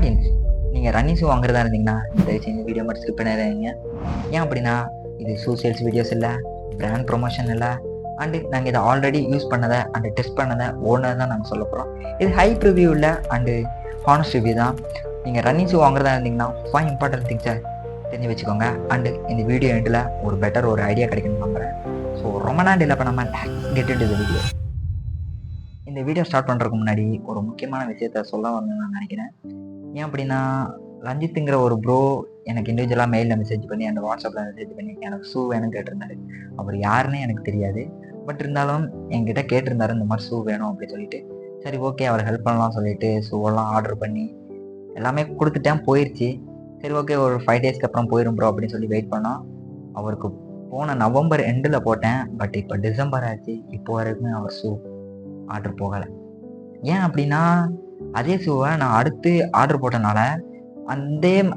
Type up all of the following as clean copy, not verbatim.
Audience, நீங்கள் running shoe வாங்குறதா இருந்தீங்கன்னா தயவுசெய்து இந்த வீடியோ மட்டும் ஸ்கிப் பண்ணிடுறீங்க. ஏன் அப்படின்னா இது ஷூ சேல்ஸ் வீடியோஸ் இல்லை, பிராண்ட் ப்ரொமோஷன் இல்லை, அண்டு நாங்கள் இதை ஆல்ரெடி யூஸ் பண்ணதை அண்டு டெஸ்ட் பண்ணதை ஓனர் தான் நாங்கள் சொல்ல போகிறோம். இது ஹைப் ரிவ்யூ இல்லை அண்டு ஹானஸ்ட் ரிவ்யூ தான். நீங்கள் ரன்னிங் ஷூ வாங்குறதா இருந்தீங்கன்னா 5 இம்பார்ட்டன்ட் திங்ஸை தெரிஞ்சு வச்சுக்கோங்க. அண்டு இந்த வீடியோ எண்டில் ஒரு ஐடியா கிடைக்குன்னு நம்புகிறேன். ஸோ ரொம்ப நாள் இல்லை பண்ணாமல் கெட் இன்டு தி வீடியோ. இந்த வீடியோ ஸ்டார்ட் பண்ணுறதுக்கு முன்னாடி ஒரு முக்கியமான விஷயத்த சொல்ல வந்து நான் நினைக்கிறேன். ஏன் அப்படின்னா, ரஞ்சித்துங்கிற ஒரு ப்ரோ எனக்கு இண்டிவிஜுவலாக மெயிலில் மெசேஜ் பண்ணி அந்த வாட்ஸ்அப்பில் மெசேஜ் பண்ணி எனக்கு ஷூ வேணும்னு கேட்டிருந்தாரு. அவர் யாருன்னே எனக்கு தெரியாது. பட் இருந்தாலும் என்கிட்ட கேட்டிருந்தாரு இந்த மாதிரி ஷூ வேணும் அப்படின்னு சொல்லிட்டு, சரி ஓகே அவர் ஹெல்ப் பண்ணலாம் சொல்லிட்டு ஷூவெல்லாம் ஆர்டர் பண்ணி எல்லாமே கொடுத்துட்டேன், போயிடுச்சு. சரி ஓகே ஒரு 5 டேஸ்க்கு அப்புறம் போயிடும் ப்ரோ அப்படின்னு சொல்லி வெயிட் பண்ணோம். அவருக்கு போன நவம்பர் எண்டில் போட்டேன். பட் இப்போ டிசம்பர் ஆச்சு, இப்போ வரைக்குமே அவர் ஷூ ஆர்டர் போகலை. ஏன் அப்படின்னா, அதே ஷூவை நான் அடுத்து ஆர்டர் போட்டனால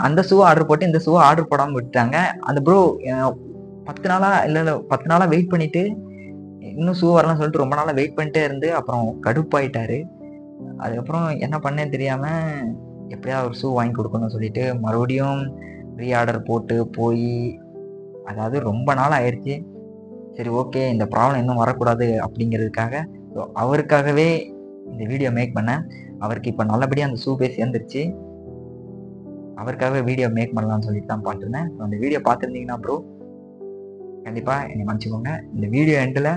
அந்த ஷூவை ஆர்டர் போட்டு இந்த ஷூவை ஆர்டர் போடாமல் விட்டுட்டாங்க. அந்த ப்ரோ 10 நாளாக வெயிட் பண்ணிட்டு இன்னும் ஷூ வரலன்னு சொல்லிட்டு ரொம்ப நாளாக வெயிட் பண்ணிட்டே இருந்து அப்புறம் கடுப்பாயிட்டாரு. அதுக்கப்புறம் என்ன பண்ணேன்னு தெரியாமல் எப்படியாவது ஒரு ஷூ வாங்கி கொடுக்கணும்னு சொல்லிட்டு மறுபடியும் ரீஆர்டர் போட்டு போய், அதாவது ரொம்ப நாள் ஆயிடுச்சு. சரி ஓகே இந்த ப்ராப்ளம் இன்னும் வரக்கூடாது அப்படிங்கிறதுக்காக ஸோ அவருக்காகவே இந்த வீடியோ மேக் பண்ணேன். அவருக்கு இப்போ நல்லபடியாக அந்த ஷூ போய் சேர்ந்துருச்சு. அவருக்காகவே வீடியோ மேக் பண்ணலாம்னு சொல்லிட்டு தான் பார்த்துருந்தேன். அந்த வீடியோ பார்த்துருந்தீங்கன்னா ப்ரோ கண்டிப்பாக என்னை மன்னிச்சுக்கோங்க. இந்த வீடியோ எண்டில்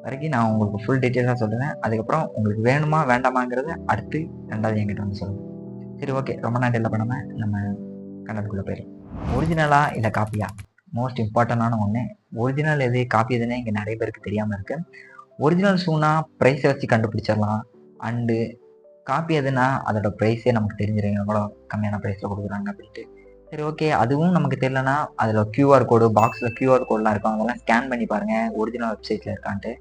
வரைக்கும் நான் உங்களுக்கு ஃபுல் டீட்டெயிலாக சொல்லுவேன். அதுக்கப்புறம் உங்களுக்கு வேணுமா வேண்டாமாங்கிறத அடுத்து ரெண்டாவது என்கிட்ட வந்து சொல்லுங்கள். சரி ஓகே ரொம்ப நாள் இல்லை பண்ணாமல் நம்ம கண்டதுக்குள்ளே போயிடும். ஒரிஜினலா இல்லை காப்பியா, மோஸ்ட் இம்பார்ட்டண்டான ஒன்று. ஒரிஜினல் எது காப்பி எதுன்னு இங்கே நிறைய பேருக்கு தெரியாமல் இருக்குது. ஒரிஜினல் ஷூனா ப்ரைஸை வச்சு கண்டுபிடிச்சிடலாம். அண்டு காப்பி எதுனா அதோட ப்ரைஸே நமக்கு தெரிஞ்சிருங்க எவ்வளோ கம்மியான ப்ரைஸில் கொடுக்குறாங்க அப்படின்ட்டு. சரி ஓகே அதுவும் நமக்கு தெரியலனா அதில் QR கோடு, பாக்ஸில் QR கோடெலாம் இருக்கும், அதெல்லாம் ஸ்கேன் பண்ணி பாருங்கள் ஒரிஜினல் வெப்சைட்டில் இருக்கான்ட்டு.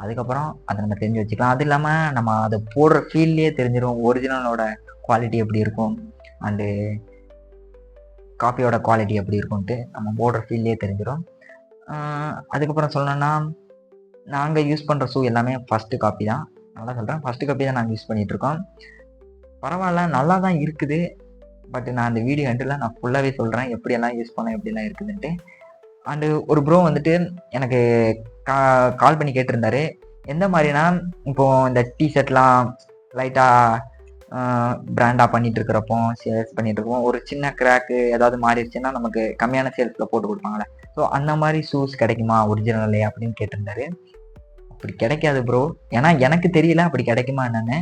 அதுக்கப்புறம் அதை நம்ம தெரிஞ்சு வச்சுக்கலாம். அது இல்லாமல் நம்ம அதை போடுற ஃபீல்ட்லேயே தெரிஞ்சிடும் ஒரிஜினலோட குவாலிட்டி எப்படி இருக்கும் அண்டு காப்பியோட குவாலிட்டி எப்படி இருக்கும்ன்ட்டு நம்ம போடுற ஃபீல்ட்லேயே தெரிஞ்சிடும். அதுக்கப்புறம் சொல்லணும்னா, நாங்கள் யூஸ் பண்ணுற ஷூ எல்லாமே ஃபஸ்ட்டு காப்பி தான். நல்லா சொல்கிறேன், ஃபஸ்ட்டு காப்பி தான் நாங்கள் யூஸ் பண்ணிகிட்ருக்கோம். பரவாயில்ல நல்லா தான் இருக்குது. பட் நான் அந்த வீடியோ எண்டில் நான் ஃபுல்லாகவே சொல்கிறேன் எப்படியெல்லாம் யூஸ் பண்ணேன் எப்படிலாம் இருக்குதுன்ட்டு. அண்டு ஒரு ப்ரோ வந்துட்டு எனக்கு கால் பண்ணி கேட்டிருந்தாரு, எந்த மாதிரினா இப்போது இந்த டிஷர்ட்லாம் லைட்டாக பிராண்டாக பண்ணிகிட்டு இருக்கிறப்போ சேல்ஸ் பண்ணிகிட்டு இருக்கோம், ஒரு சின்ன கிராக்கு ஏதாவது மாறிடுச்சுன்னா நமக்கு கம்மியான சேல்ஸில் போட்டு கொடுப்பாங்களே, ஸோ அந்த மாதிரி ஷூஸ் கிடைக்குமா ஒரிஜினல்லே அப்படின்னு கேட்டிருந்தாரு. அப்படி கிடைக்காது ப்ரோ, ஏன்னா எனக்கு தெரியல அப்படி கிடைக்குமா என்னன்னு.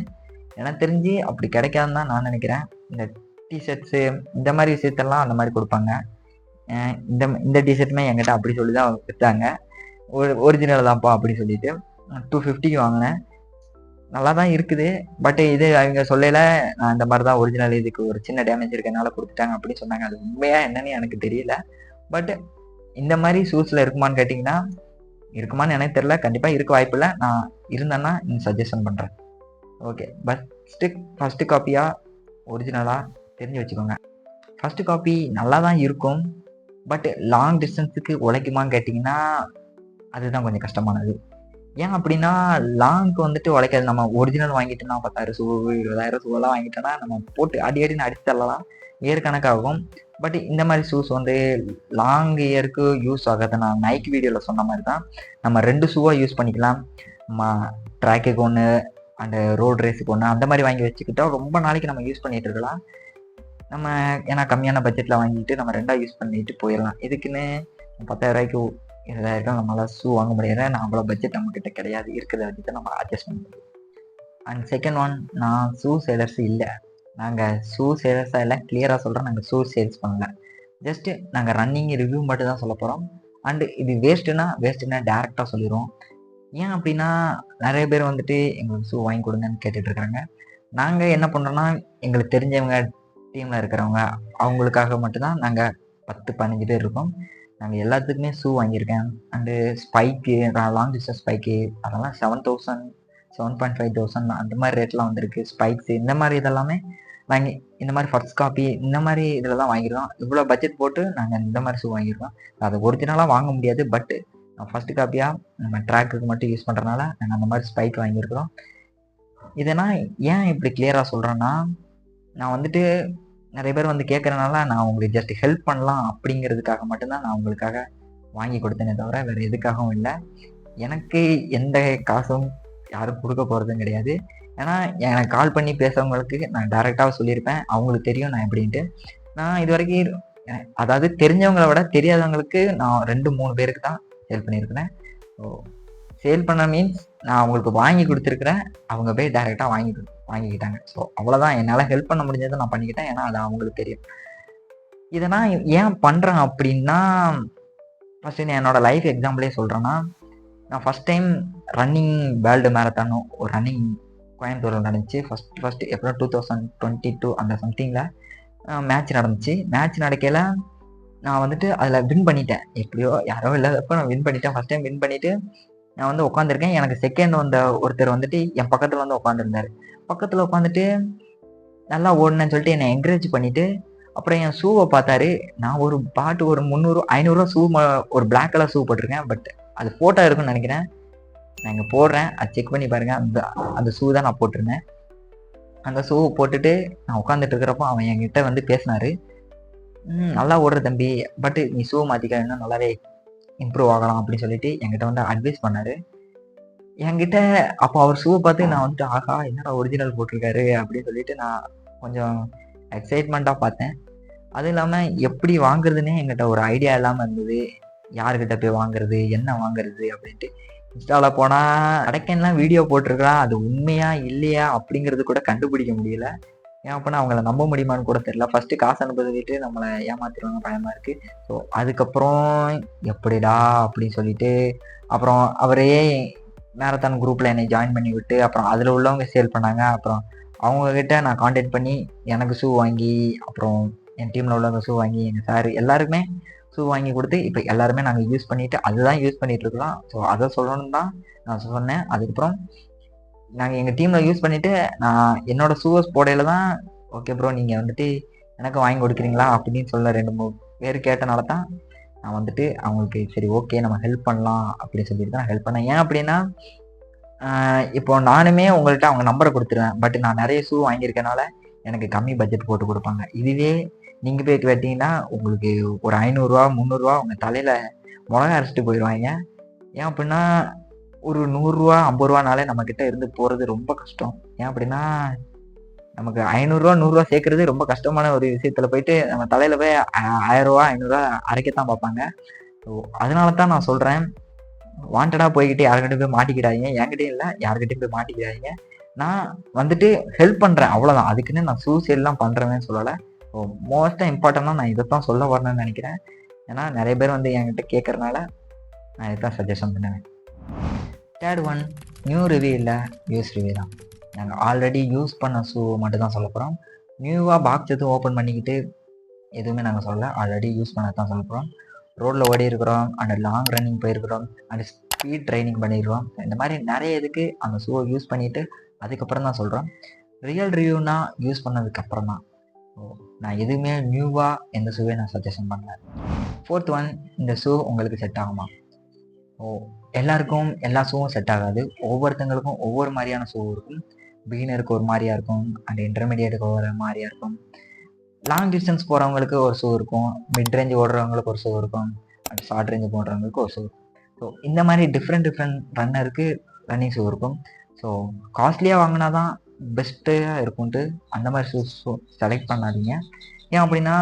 எனக்கு தெரிஞ்சு அப்படி கிடைக்காதுன்னு தான் நான் நினைக்கிறேன். இந்த டிஷர்ட்ஸு இந்த மாதிரி விஷயத்தெல்லாம் அந்த மாதிரி கொடுப்பாங்க. இந்த டிஷர்ட்டுமே என்கிட்ட அப்படி சொல்லி தான் விற்றாங்க. ஒரிஜினல் தான்ப்பா அப்படி சொல்லிட்டு 250க்கு வாங்கினேன். நல்லா தான் இருக்குது. பட் இது அவங்க சொல்லல, நான் இந்த மாதிரி தான் ஒரிஜினல், இதுக்கு ஒரு சின்ன டேமேஜ் இருக்கனால கொடுத்துட்டாங்க அப்படின்னு சொன்னாங்க. அது உண்மையாக என்னன்னு எனக்கு தெரியல. பட் இந்த மாதிரி ஷூஸில் இருக்குமான்னு கேட்டிங்கன்னா இருக்குமான்னு எனக்கு தெரியல. கண்டிப்பாக இருக்க வாய்ப்பு இல்லை. நான் இருந்தேன்னா இன்னும் சஜஷன் பண்ணுறேன். ஓகே ஃபஸ்ட்டு காப்பியாக ஒரிஜினலாக தெரிஞ்சு வச்சுக்கோங்க. ஃபஸ்ட்டு காப்பி நல்லா தான் இருக்கும். பட் லாங் டிஸ்டன்ஸுக்கு உழைக்குமான்னு கேட்டிங்கன்னா அதுதான் கொஞ்சம் கஷ்டமானது. ஏன் அப்படின்னா லாங்க்கு வந்துட்டு உழைக்காது. நம்ம ஒரிஜினல் வாங்கிட்டோம்னா 10,000 ஷூ 20,000 ஷூவெல்லாம் வாங்கிட்டோன்னா நம்ம போட்டு அடின்னு அடிச்சு தரலாம், இயர் கணக்காகும். பட் இந்த மாதிரி ஷூஸ் வந்து லாங் இயருக்கு யூஸ் ஆகாது. நான் நைக் வீடியோவில் சொன்ன மாதிரி தான் நம்ம 2 ஷூவாக யூஸ் பண்ணிக்கலாம். நம்ம ட்ராக்குக்கு ஒன்று அண்டு ரோட் ரேஸுக்கு ஒன்று அந்த மாதிரி வாங்கி வச்சுக்கிட்டோம் ரொம்ப நாளைக்கு நம்ம யூஸ் பண்ணிகிட்டு இருக்கலாம். நம்ம ஏன்னா கம்மியான பட்ஜெட்டில் வாங்கிட்டு நம்ம 2ஆக யூஸ் பண்ணிட்டு போயிடலாம். இதுக்குன்னு 10,000 20,000 நம்மளால் ஷூ வாங்க முடியாது. நான் அவ்வளோ பட்ஜெட் நம்மக்கிட்ட கிடையாது. இருக்கிறத வச்சுட்டு நம்ம அட்ஜஸ்ட் பண்ண முடியும். அண்ட் செகண்ட் ஒன், நான் ஷூ சேலர்ஸ் இல்லை. நாங்கள் ஷூ சேல்ஸாக இல்லை, கிளியராக சொல்கிறோம், நாங்கள் ஷூ சேல்ஸ் பண்ணல. ஜஸ்ட்டு நாங்கள் ரன்னிங் ரிவ்யூ மட்டும் தான் சொல்ல போகிறோம். அண்டு இது வேஸ்ட்டுன்னா டேரெக்டாக சொல்லிடுவோம். ஏன் அப்படின்னா நிறைய பேர் வந்துட்டு எங்களுக்கு ஷூ வாங்கி கொடுங்கன்னு கேட்டுட்ருக்குறாங்க. நாங்கள் என்ன பண்ணுறோன்னா எங்களுக்கு தெரிஞ்சவங்க டீமில் இருக்கிறவங்க அவங்களுக்காக மட்டும்தான் நாங்கள் 10-15 பேர் இருக்கோம். நாங்கள் எல்லாத்துக்குமே ஷூ வாங்கியிருக்கேன். And spike, long distance spike அதெல்லாம் 7,000 7,500 அந்த மாதிரி ரேட்லாம் வந்திருக்கு. ஸ்பைக்ஸு இந்த மாதிரி இதெல்லாமே வாங்கி இந்த மாதிரி ஃபர்ஸ்ட் காப்பி இந்த மாதிரி இதில் தான் வாங்கியிருக்கோம். இவ்வளோ பட்ஜெட் போட்டு நாங்கள் இந்த மாதிரி ஷூ வாங்கியிருக்கோம். அது ஒரிஜினலாக வாங்க முடியாது. பட் ஃபஸ்ட்டு காப்பியாக நம்ம ட்ராக்குக்கு மட்டும் யூஸ் பண்ணுறதுனால நாங்கள் அந்த மாதிரி ஸ்பைக் வாங்கியிருக்கிறோம். இதை நான் ஏன் இப்படி கிளியராக சொல்கிறேன்னா, நான் வந்துட்டு நிறைய பேர் வந்து கேட்குறனால நான் உங்களுக்கு ஜஸ்ட் ஹெல்ப் பண்ணலாம் அப்படிங்கிறதுக்காக மட்டும்தான் நான் உங்களுக்காக வாங்கி கொடுத்தேனே தவிர வேறு எதுக்காகவும் இல்லை. எனக்கு எந்த காசும் யாரும் கொடுக்க போகிறதும் கிடையாது. ஏன்னா எனக்கு கால் பண்ணி பேசுகிறவங்களுக்கு நான் டைரெக்டாக சொல்லியிருப்பேன். அவங்களுக்கு தெரியும் நான் எப்படின்ட்டு. நான் இது வரைக்கும் அதாவது தெரிஞ்சவங்கள விட தெரியாதவங்களுக்கு நான் 2, 3 பேருக்கு தான் சேல் பண்ணியிருக்கிறேன். ஸோ சேல் பண்ண மீன்ஸ் நான் அவங்களுக்கு வாங்கி கொடுத்துருக்குறேன். அவங்க போய் டைரெக்டாக வாங்கிக்கிட்டாங்க. ஸோ அவ்வளோதான். என்னால் ஹெல்ப் பண்ண முடிஞ்சதை நான் பண்ணிக்கிட்டேன். ஏன்னா அது அவங்களுக்கு தெரியும். இதை நான் ஏன் பண்ணுறேன் அப்படின்னா, ஃபஸ்ட்டு நான் என்னோடய லைஃப் எக்ஸாம்பிளே சொல்கிறேன்னா, நான் first time running world marathon ஒரு ரன்னிங் கோயம்புத்தூரில் நடந்துச்சு. ஃபஸ்ட்டு எப்போ 2022 அந்த சம்திங்கில் மேட்ச் நடந்துச்சு. மேட்ச் நடக்கையில் நான் வந்துட்டு அதில் வின் பண்ணிட்டேன். எப்படியோ யாரோ இல்லாதப்போ நான் வின் பண்ணிட்டேன். ஃபஸ்ட் டைம் வின் பண்ணிவிட்டு நான் வந்து உட்காந்துருக்கேன். எனக்கு செகண்ட் வந்த ஒருத்தர் வந்துட்டு என் பக்கத்தில் வந்து உட்காந்துருந்தார். பக்கத்தில் உட்காந்துட்டு நல்லா ஓடுனேன்னு சொல்லிட்டு என்னை என்கரேஜ் பண்ணிவிட்டு அப்புறம் என் ஷூவை பார்த்தாரு. நான் ஒரு பாட்டு ஒரு 300 500 ஷூ ஒரு பிளாக் கலர் ஷூ போட்டிருக்கேன். பட் அது ஃபோட்டோ இருக்குன்னு நினைக்கிறேன். நான் இங்கே போடுறேன். அது செக் பண்ணி பாருங்கள். அந்த ஷூ தான் நான் போட்டிருந்தேன். அந்த ஷூவை போட்டுட்டு நான் உட்காந்துட்டு இருக்கிறப்போ அவன் என்கிட்ட வந்து பேசினார். நல்லா ஓடுற தம்பி, பட் நீ ஷூ மாற்றிக்க இன்னும் நல்லாவே இம்ப்ரூவ் ஆகலாம் அப்படின்னு சொல்லிட்டு என்கிட்ட வந்து அட்வைஸ் பண்ணார். என்கிட்ட அப்போ அவர் ஷூவை பார்த்து நான் வந்துட்டு ஆகா என்னடா ஒரிஜினல் போட்டிருக்காரு அப்படின்னு சொல்லிட்டு நான் கொஞ்சம் எக்ஸைட்மெண்ட்டாக பார்த்தேன். அதுவும் இல்லாமல் எப்படி வாங்குறதுன்னே என்கிட்ட ஒரு ஐடியா இல்லாமல் இருந்தது. யாருக்கிட்ட போய் வாங்குறது, என்ன வாங்குறது அப்படின்ட்டு இன்ஸ்டாவில் போனால் கடைக்கெல்லாம் வீடியோ போட்டிருக்கிறான். அது உண்மையா இல்லையா அப்படிங்கிறது கூட கண்டுபிடிக்க முடியல. ஏன் அப்படின்னா அவங்கள நம்ப முடியுமான்னு கூட தெரியல. ஃபஸ்ட்டு காசு அனுப்புறதுக்கிட்டு நம்மளை ஏமாத்திடுவாங்க, பயமாக இருக்குது. ஸோ அதுக்கப்புறம் எப்படிடா அப்படின்னு சொல்லிட்டு அப்புறம் அவரே மேரத்தான் குரூப்பில் என்னை ஜாயின் பண்ணி விட்டு அப்புறம் அதில் உள்ளவங்க சேல் பண்ணாங்க. அப்புறம் அவங்கக்கிட்ட நான் காண்டாக்ட் பண்ணி எனக்கு ஷூ வாங்கி அப்புறம் என் டீமில் உள்ளவங்க ஷூ வாங்கி எங்கள் சார் எல்லாருக்குமே ஷூ வாங்கி கொடுத்து இப்போ எல்லாருமே நாங்கள் யூஸ் பண்ணிவிட்டு அதுதான் யூஸ் பண்ணிகிட்ருக்கலாம். ஸோ அதை சொல்லணும்னு தான் நான் சொன்னேன். அதுக்கப்புறம் நாங்கள் எங்கள் டீமில் யூஸ் பண்ணிவிட்டு நான் என்னோடய ஷூஸ் போடையில் தான் ஓகே ப்ரோ நீங்கள் வந்துட்டு எனக்கு வாங்கி கொடுக்குறீங்களா அப்படின்னு சொல்ல 2-3 பேர் கேட்டனால தான் நான் வந்துட்டு அவங்களுக்கு சரி ஓகே நம்ம ஹெல்ப் பண்ணலாம் அப்படின்னு சொல்லிட்டு தான் ஹெல்ப் பண்ணேன். ஏன் அப்படின்னா இப்போ நானுமே உங்கள்கிட்ட அவங்க நம்பரை கொடுத்துருவேன். பட் நான் நிறைய ஷூ வாங்கியிருக்கனால எனக்கு கம்மி பட்ஜெட் போட்டு கொடுப்பாங்க. இதுவே நீங்கள் போய் கேட்டிங்கன்னா உங்களுக்கு ஒரு 500 300 உங்கள் தலையில் மிளகா அரைச்சிட்டு போயிடுவாங்க. ஏன் அப்படின்னா ஒரு 100 50 நம்மக்கிட்ட இருந்து போகிறது ரொம்ப கஷ்டம். ஏன் அப்படின்னா நமக்கு 500 100 சேர்க்கறது ரொம்ப கஷ்டமான ஒரு விஷயத்தில் போயிட்டு நம்ம தலையில் போய் 1000 500 அரைக்கத்தான் பார்ப்பாங்க. ஸோ அதனால தான் நான் சொல்கிறேன், வாண்டடாக போய்கிட்டு யாருக்கிட்டையும் போய் மாட்டிக்கிடாதீங்க. என்கிட்டையும் இல்லை யாருக்கிட்டையும் போய் மாட்டிக்கிடாதீங்க. நான் வந்துட்டு ஹெல்ப் பண்ணுறேன் அவ்வளோதான். அதுக்குன்னு நான் சேல்லாம் பண்ணுறேன்னு சொல்லலை. ஸோ மோஸ்ட்டாக இம்பார்ட்டண்டாக நான் இதை தான் சொல்ல வரணும்னு நினைக்கிறேன். ஏன்னா நிறைய பேர் வந்து என்கிட்ட கேட்குறனால நான் இதை தான் சஜஷன் பண்ணுவேன். தேர்ட் ஒன், நியூ ரிவ்யூ இல்லை, யூஸ் ரிவ்யூ தான். நாங்கள் ஆல்ரெடி யூஸ் பண்ண ஷூ மட்டும் தான் சொல்ல போகிறோம். நியூவாக பாக்ஸ் எதுவும் ஓப்பன் பண்ணிக்கிட்டு எதுவுமே நாங்கள் சொல்லலை. ஆல்ரெடி யூஸ் பண்ண தான் சொல்ல போகிறோம். ரோட்டில் ஓடி இருக்கிறோம், அண்ட் லாங் ரன்னிங் போயிருக்கிறோம், அண்ட் ஸ்பீட் ட்ரைனிங் பண்ணிடுறோம். இந்த மாதிரி நிறைய இதுக்கு அந்த ஷூவை யூஸ் பண்ணிவிட்டு அதுக்கப்புறம் தான் சொல்கிறோம். ரியல் ரிவ்யூனா யூஸ் பண்ணதுக்கப்புறம் தான். நான் எதுவுமே நியூவாக எந்த ஷூவே நான் சஜஷன் பண்ணேன். ஃபோர்த் ஒன், இந்த ஷூ உங்களுக்கு செட் ஆகுமா? எல்லாருக்கும் எல்லா ஷூவும் செட் ஆகாது. ஒவ்வொருத்தங்களுக்கும் ஒவ்வொரு மாதிரியான ஷூ இருக்கும். பிகினருக்கு ஒரு மாதிரியாக இருக்கும், அண்ட் இன்டர்மீடியட்டுக்கு ஒரு மாதிரியாக இருக்கும். லாங் டிஸ்டன்ஸ் போகிறவங்களுக்கு ஒரு ஷூ இருக்கும், மிட் ரேஞ்ச் ஓடுறவங்களுக்கு ஒரு ஷூ இருக்கும், அண்ட் ஷார்ட் ரேஞ்ச் போடுறவங்களுக்கு ஒரு ஷூ இருக்கும். ஸோ இந்த மாதிரி டிஃப்ரெண்ட் ரன்னருக்கு ரன்னிங் ஷூ இருக்கும். ஸோ காஸ்ட்லியாக வாங்கினா தான் பெஸ்ட்டாக இருக்கும்ட்டு அந்த மாதிரி ஷூ செலக்ட் பண்ணாதீங்க. ஏன் அப்படின்னா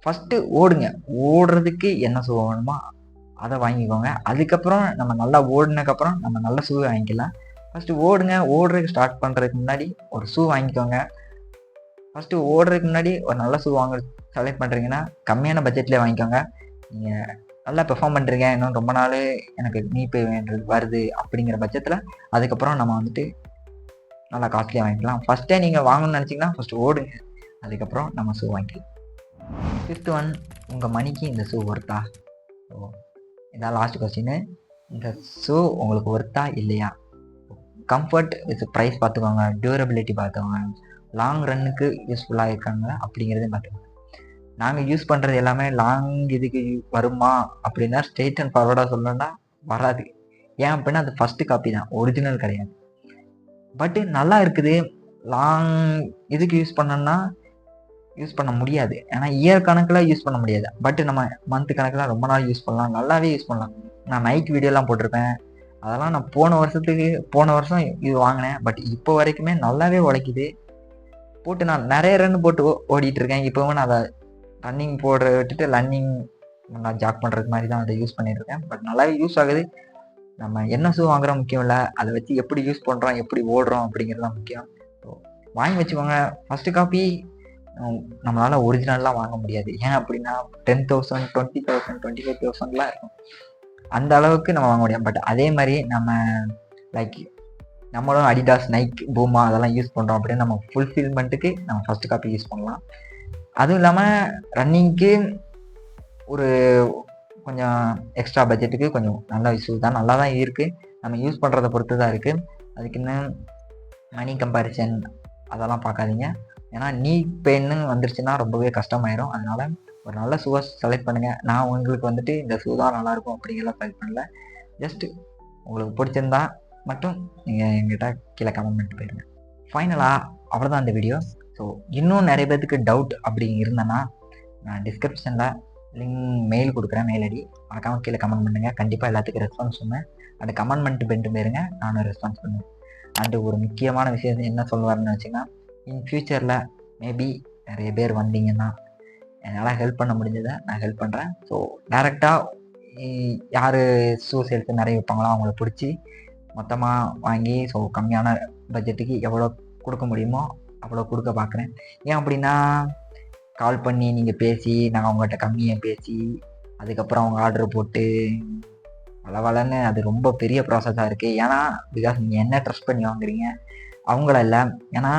ஃபஸ்ட்டு ஓடுங்க. ஓடுறதுக்கு என்ன ஷூ வேணுமோ அதை வாங்கிக்கோங்க. அதுக்கப்புறம் நம்ம நல்லா ஓடினதுக்கப்புறம் நம்ம நல்ல ஷூ வாங்கிக்கலாம். ஃபஸ்ட்டு ஓடுங்க. ஓடுறதுக்கு ஸ்டார்ட் பண்ணுறதுக்கு முன்னாடி ஒரு ஷூ வாங்கிக்கோங்க. ஃபஸ்ட்டு ஓடுறதுக்கு முன்னாடி ஒரு நல்ல ஷூ செலக்ட் பண்ணுறீங்கன்னா கம்மியான பட்ஜெட்லேயே வாங்கிக்கோங்க. நீங்கள் நல்லா பெர்ஃபார்ம் பண்ணுறீங்க, இன்னும் ரொம்ப நாள் எனக்கு நீப்பு வேண்டது வருது அப்படிங்கிற பட்சத்தில் அதுக்கப்புறம் நம்ம வந்துட்டு நல்லா காஸ்ட்லியாக வாங்கிக்கலாம். ஃபஸ்ட்டே நீங்கள் வாங்கணும்னு நினச்சிங்கன்னா ஃபஸ்ட்டு ஓடுங்க, அதுக்கப்புறம் நம்ம ஷூ வாங்கிக்கலாம். ஃபிஃப்த் ஒன், உங்கள் மணிக்கு இந்த ஷூ ஒர்த்தா? ஸோ இதான் லாஸ்ட் கொஸ்டின். இந்த ஷூ உங்களுக்கு ஒர்த்தா இல்லையா? கம்ஃபர்ட் வித் ப்ரைஸ் பார்த்துக்கோங்க, டியூரபிலிட்டி பார்த்துக்கோங்க, லாங் ரன்னுக்கு யூஸ்ஃபுல்லாக இருக்காங்க அப்படிங்கிறதையும் பார்த்துக்கோங்க. நாங்கள் யூஸ் பண்ணுறது எல்லாமே லாங் இதுக்கு வருமா அப்படின்னா ஸ்ட்ரெயிட் அண்ட் ஃபார்வர்டாக சொல்லணும்னா வராது. ஏன் அப்படின்னா அது ஃபஸ்ட்டு காப்பி தான், ஒரிஜினல் கிடையாது. பட்டு நல்லா இருக்குது, லாங் இதுக்கு யூஸ் பண்ணோன்னா யூஸ் பண்ண முடியாது. ஏன்னா இயர் கணக்கில் யூஸ் பண்ண முடியாது. பட் நம்ம மந்த் கணக்கில் ரொம்ப நாள் யூஸ் பண்ணலாம், நல்லாவே யூஸ் பண்ணலாம். நான் நைக் வீடியோலாம் போட்டிருப்பேன். அதெல்லாம் நான் போன வருஷம் இது வாங்கினேன். பட் இப்போ வரைக்குமே நல்லாவே உழைக்குது. போட்டு நான் நிறைய ரன் போட்டு ஓடிட்டு இருக்கேன். இப்போவும் நான் அதை ரன்னிங் போடுற விட்டுட்டு ரன்னிங் நான் ஜாக் பண்ணுறது மாதிரி தான் அதை யூஸ் பண்ணிட்டு இருக்கேன். பட் நல்லாவே யூஸ் ஆகுது. நம்ம என்ன ஷூ வாங்குறோம் முக்கியம் இல்லை, அதை வச்சு எப்படி யூஸ் பண்ணுறோம், எப்படி ஓடுறோம் அப்படிங்கிறது தான் முக்கியம். ஸோ வாங்கி வச்சுக்கோங்க. ஃபஸ்ட்டு காப்பி நம்மளால் ஒரிஜினல்லாம் வாங்க முடியாது. ஏன் அப்படின்னா 10,000 20,000 25,000லாம் இருக்கும். அந்த அளவுக்கு நம்ம வாங்க முடியாது. பட் அதே மாதிரி நம்ம லைக் நம்மளும் அடிடாஸ், நைக், பூமா அதெல்லாம் யூஸ் பண்ணுறோம் அப்படின்னு நம்ம ஃபுல்ஃபில்மெண்ட்டுக்கு நம்ம ஃபஸ்ட்டு காப்பி யூஸ் பண்ணலாம். அதுவும் இல்லாமல் ரன்னிங்க்கு ஒரு கொஞ்சம் எக்ஸ்ட்ரா பட்ஜெட்டுக்கு கொஞ்சம் நல்ல ஷூ தான், நல்லா தான் இருக்குது. நம்ம யூஸ் பண்ணுறதை பொறுத்து தான் இருக்குது. அதுக்கு இன்னும் மணி கம்பேரிசன் அதெல்லாம் பார்க்காதீங்க. ஏன்னா நீ பென்னு வந்துருச்சுன்னா ரொம்பவே கஷ்டமாயிரும். அதனால ஒரு நல்ல ஷூவை செலக்ட் பண்ணுங்கள். நான் உங்களுக்கு வந்துட்டு இந்த ஷூ தான் நல்லாயிருக்கும் அப்படிங்கிறத செலக்ட் பண்ணல. ஜஸ்ட்டு உங்களுக்கு பிடிச்சிருந்தா மட்டும் நீங்கள் எங்கிட்ட கீழே கமெண்ட் பண்ணிட்டு போயிருங்க. ஃபைனலாக அவ்வளோதான் இந்த வீடியோ. ஸோ இன்னும் நிறைய பேருக்கு டவுட் அப்படி இருந்தேன்னா நான் டிஸ்கிரிப்ஷனில் மெயில் கொடுக்குறேன், மெயில் ஐடி. மறக்காமல் கீழே கமெண்ட் பண்ணுங்கள். கண்டிப்பாக எல்லாத்துக்கும் ரெஸ்பான்ஸ் பண்ணுவேன். அந்த கமெண்ட் பண்ணிட்டு போயிருங்க, நானும் ரெஸ்பான்ஸ் பண்ணுவேன். அண்டு ஒரு முக்கியமான விஷயம் என்ன சொல்லுவாருன்னு வச்சிங்கன்னா, இன் ஃப்யூச்சரில் மேபி நிறைய பேர் வந்தீங்கன்னா என்னால் ஹெல்ப் பண்ண முடிஞ்சதை நான் ஹெல்ப் பண்ணுறேன். ஸோ டேரெக்டாக யார் ஷூ சேல்ஸ் நிறைய வைப்பாங்களோ அவங்கள பிடிச்சி மொத்தமாக வாங்கி ஸோ கம்மியான பட்ஜெட்டுக்கு எவ்வளோ கொடுக்க முடியுமோ அவ்வளோ கொடுக்க பார்க்குறேன். ஏன் அப்படின்னா கால் பண்ணி நீங்கள் பேசி நாங்கள் அவங்ககிட்ட கம்மியாக பேசி அதுக்கப்புறம் அவங்க ஆர்டர் போட்டு வளன்னு அது ரொம்ப பெரிய ப்ராசஸாக இருக்குது. ஏன்னா பிகாஸ் நீங்கள் என்ன ட்ரஸ்ட் பண்ணி வாங்குறீங்க, அவங்கள இல்லை. ஏன்னா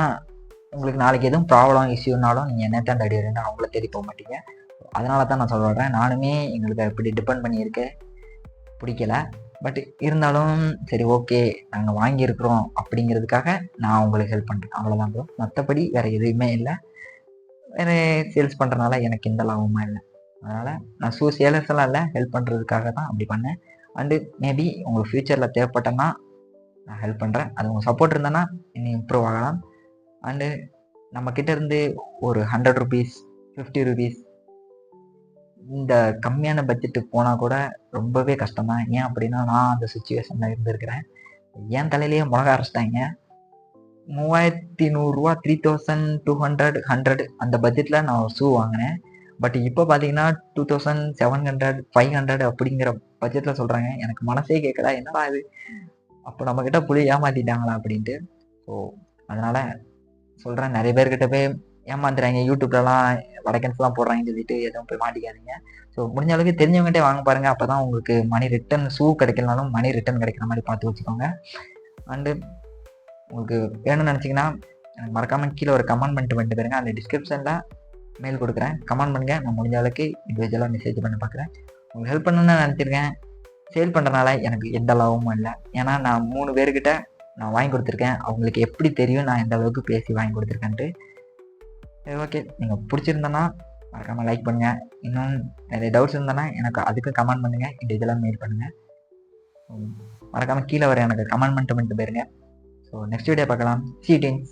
உங்களுக்கு நாளைக்கு எதுவும் ப்ராப்ளம் இஷ்யூனாலும் நீங்கள் என்ன தான் தேடி வரீங்க, அவங்கள தேடி போக மாட்டீங்க. அதனால தான் நான் சொல்கிறேன். நானுமே எங்களுக்கு இப்படி டிபெண்ட் பண்ணியிருக்க பிடிக்கல. பட் இருந்தாலும் சரி ஓகே நாங்கள் வாங்கியிருக்கிறோம் அப்படிங்கிறதுக்காக நான் உங்களுக்கு ஹெல்ப் பண்ணுறேன், அவ்வளோதான் ப்ரோ. மற்றபடி வேறு எதுவுமே இல்லை. வேறு சேல்ஸ் பண்ணுறதுனால எனக்கு எந்த லாபமும் இல்லை. அதனால் நான் சேல்ஸ் எல்லாம் இல்லை, ஹெல்ப் பண்ணுறதுக்காக தான் அப்படி பண்ணேன். அண்டு மேபி உங்களுக்கு ஃப்யூச்சரில் தேவைப்பட்டேன்னா நான் ஹெல்ப் பண்ணுறேன். அது உங்கள் சப்போர்ட் இருந்தேன்னா இன்னும் இம்ப்ரூவ் ஆகலாம். அண்டு நம்மக்கிட்ட இருந்து ஒரு 100 ருபீஸ் 50 ருபீஸ் இந்த கம்மியான பட்ஜெட்டுக்கு போனால் கூட ரொம்பவே கஷ்டம்தான். ஏன் அப்படின்னா நான் அந்த சுச்சுவேஷனில் இருந்திருக்கிறேன். என் தலையிலேயே மிளகா அரைச்சிட்டாங்க. 3100 3200 100 அந்த பட்ஜெட்டில் நான் ஒரு ஷூ வாங்கினேன். பட் இப்போ பார்த்தீங்கன்னா 2700 500 அப்படிங்கிற பட்ஜெட்டில் சொல்கிறாங்க. எனக்கு மனசே கேட்கல, என்னடா இது, அப்போ நம்மக்கிட்ட புளி ஏமாற்றிட்டாங்களா அப்படின்ட்டு. ஸோ அதனால் சொல்கிறேன், நிறைய பேர்கிட்ட போய் ஏமாந்துறாங்க. யூடியூப்லலாம் வடக்கன்ஸ்லாம் போடுறாங்கன்னு சொல்லிட்டு எதுவும் போய் மாட்டிக்காதீங்க. ஸோ முடிஞ்ச அளவுக்கு தெரிஞ்சவங்ககிட்டே வாங்க பாருங்கள். அப்போ தான் உங்களுக்கு மணி ரிட்டன், ஷூ கிடைக்கலனாலும் மணி ரிட்டன் கிடைக்கிற மாதிரி பார்த்து வச்சுக்கோங்க. அண்டு உங்களுக்கு வேணும்னு நினச்சிங்கன்னா எனக்கு மறக்காமல் கீழே ஒரு கமெண்ட் பண்ணிட்டு போயிருங்க. அந்த டிஸ்கிரிப்ஷனில் மெயில் கொடுக்குறேன், கமெண்ட் பண்ணுங்கள். நான் முடிஞ்ச அளவுக்கு இண்டிவிஜுவலாக மெசேஜ் பண்ணி பார்க்குறேன். உங்களுக்கு ஹெல்ப் பண்ணணும்னு நினச்சிருக்கேன். சேல் பண்ணுறதுனால எனக்கு எந்த லாபமும் இல்லை. ஏன்னா நான் 3 பேர்கிட்ட நான் வாங்கி கொடுத்துருக்கேன். அவங்களுக்கு எப்படி தெரியும் நான் எந்த அளவுக்கு பேசி வாங்கி கொடுத்துருக்கேன்ட்டு. சரி ஓகே, நீங்கள் பிடிச்சிருந்தேன்னா மறக்காமல் லைக் பண்ணுங்கள். இன்னும் நிறைய டவுட்ஸ் இருந்தேன்னா எனக்கு அதுக்கு கமெண்ட் பண்ணுங்கள், இண்டிவிஜுவலாக மெயில் பண்ணுங்கள். மறக்காமல் கீழே வர எனக்கு கமெண்ட் பண்ணிட்டு போயிருங்க. ஸோ நெக்ஸ்ட் வீடியோ பார்க்கலாம். See you teens.